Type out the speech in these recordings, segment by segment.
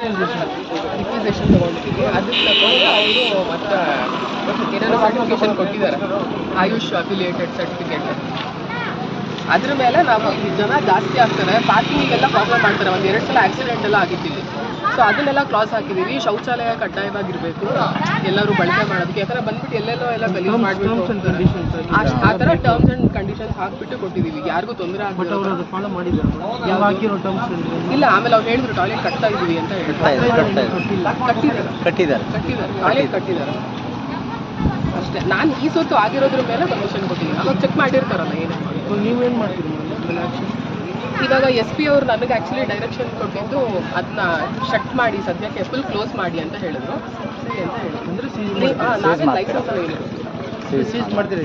ರಿಕ್ವಿಸೇಷನ್ ತೊಗೊಂಡಿದ್ದೀವಿ. ಅದಕ್ಕೆ ತಗೊಂಡು ಅವರು ಮತ್ತೆ ಏನಾದ್ರು ಸರ್ಟಿಫಿಕೇಶನ್ ಕೊಟ್ಟಿದ್ದಾರೆ, ಆಯುಷ್ ಅಫಿಲಿಯೇಟೆಡ್ ಸರ್ಟಿಫಿಕೇಟ್. ಅದ್ರ ಮೇಲೆ ನಾವು ಇಲ್ಲಿ ಜನ ಜಾಸ್ತಿ ಆಗ್ತಾರೆ, ಪಾರ್ಕಿಂಗಿಗೆಲ್ಲ ಪ್ರಾಬ್ಲಮ್ ಮಾಡ್ತಾರೆ. ಒಂದು 2 ಸಲ ಆಕ್ಸಿಡೆಂಟ್ ಎಲ್ಲ ಆಗಿದ್ದೀವಿ. ಸೊ ಅದನ್ನೆಲ್ಲ ಕ್ಲಾಸ್ ಹಾಕಿದ್ದೀವಿ. ಶೌಚಾಲಯ ಕಡ್ಡಾಯವಾಗಿರಬೇಕು, ಎಲ್ಲರೂ ಬಳಕೆ ಮಾಡೋದಕ್ಕೆ. ಯಾಕಂದರೆ ಬಂದ್ಬಿಟ್ಟು ಎಲ್ಲೆಲ್ಲೋ ಎಲ್ಲ ಗಲೀಜು ಮಾಡಿಬಿಟ್ಟು ಆ ಥರ ಟರ್ಮ್ಸ್ ಆ್ಯಂಡ್ ಕಂಡೀಷನ್ಸ್ ಹಾಕ್ಬಿಟ್ಟು ಕೊಟ್ಟಿದ್ದೀವಿ. ಯಾರಿಗೂ ತೊಂದರೆ ಆಗ್ಬಿಟ್ಟು ಇಲ್ಲ. ಆಮೇಲೆ ಅವ್ರು ಹೇಳಿದ್ರು ಟಾಯ್ಲೆಟ್ ಕಟ್ತಾ ಇದ್ದೀವಿ ಅಂತ ಕಟ್ಟಿದ್ದಾರೆ, ಟಾಯ್ಲೆಟ್ ಕಟ್ಟಿದ್ದಾರೆ ಅಷ್ಟೇ. ನಾನು ಈ ಸೊತ್ತು ಆಗಿರೋದ್ರ ಮೇಲೆ ಪರ್ಮಿಷನ್ ಕೊಟ್ಟಿದ್ದೀನಿ. ಅವಾಗ ಚೆಕ್ ಮಾಡಿರ್ತಾರಲ್ಲ ಏನೇ. ನೀವೇನು ಮಾಡ್ತೀರಿ ಇವಾಗ? SP ಅವರು ನನಗೆ ಆ್ಯಕ್ಚುಲಿ ಡೈರೆಕ್ಷನ್ ಕೊಟ್ಟಿದ್ದು ಅದನ್ನ ಶಟ್ ಮಾಡಿ, ಸದ್ಯಕ್ಕೆ ಫುಲ್ ಕ್ಲೋಸ್ ಮಾಡಿ ಅಂತ ಹೇಳಿದ್ರು. ನಾವೇ ಲೈಸೆನ್ಸ್ ಸೀಸ್ ಮಾಡ್ತಾರೆ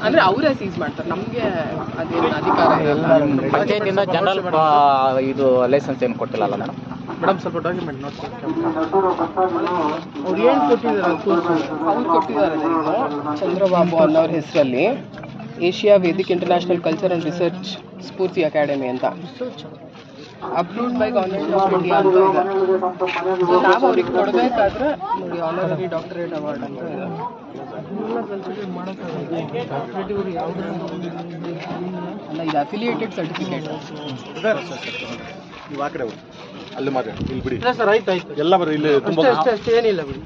ಅಂದರೆ ಅವರೇ ಸೀಸ್ ಮಾಡ್ತಾರೆ, ನಮಗೆ ಅದೇನು ಅಧಿಕಾರ ಇಲ್ಲ. ಪಂಚಾಯತಿಂದ ಜನರಲ್ ಇದು ಲೈಸೆನ್ಸ್ ಏನು ಕೊಟ್ಟಿಲ್ಲ ಅಲ್ಲ ಮೇಡಮ್? ಸ್ವಲ್ಪ ಡಾಕ್ಯುಮೆಂಟ್ ನೋಡಿ. ಅವ್ರು ಏನು ಕೊಟ್ಟಿದ್ದಾರೆ? ಅವ್ರು ಕೊಟ್ಟಿದ್ದಾರೆ ಚಂದ್ರಬಾಬು ಅನ್ನೋರ ಹೆಸರಲ್ಲಿ Asia Vedic international culture and research Spoorthi academy ಅಂತ, approved by government of India ಅಂತ ಇದೆ. ಸೊ ನಾವು ಅವ್ರಿಗೆ ಕೊಡಬೇಕಾದ್ರೆ ನೋಡಿ ಆನರರಿ ಡಾಕ್ಟರೇಟ್ ಅವಾರ್ಡ್ ಅಂತ ಇದೆ. ಅಲ್ಲ, ಇದು ಅಫಿಲಿಯೇಟೆಡ್ ಸರ್ಟಿಫಿಕೇಟ್. ನೀವು ಆ ಕಡೆ ಅಲ್ಲಿ ಮಾತ್ರ ಇಲ್ಲಿ ಬಿಡಿ ಸರ್. ಆಯ್ತು ಎಲ್ಲ ಬರೀ ಇಲ್ಲಿ ತುಂಬ ಏನಿಲ್ಲ ಬಿಡಿ.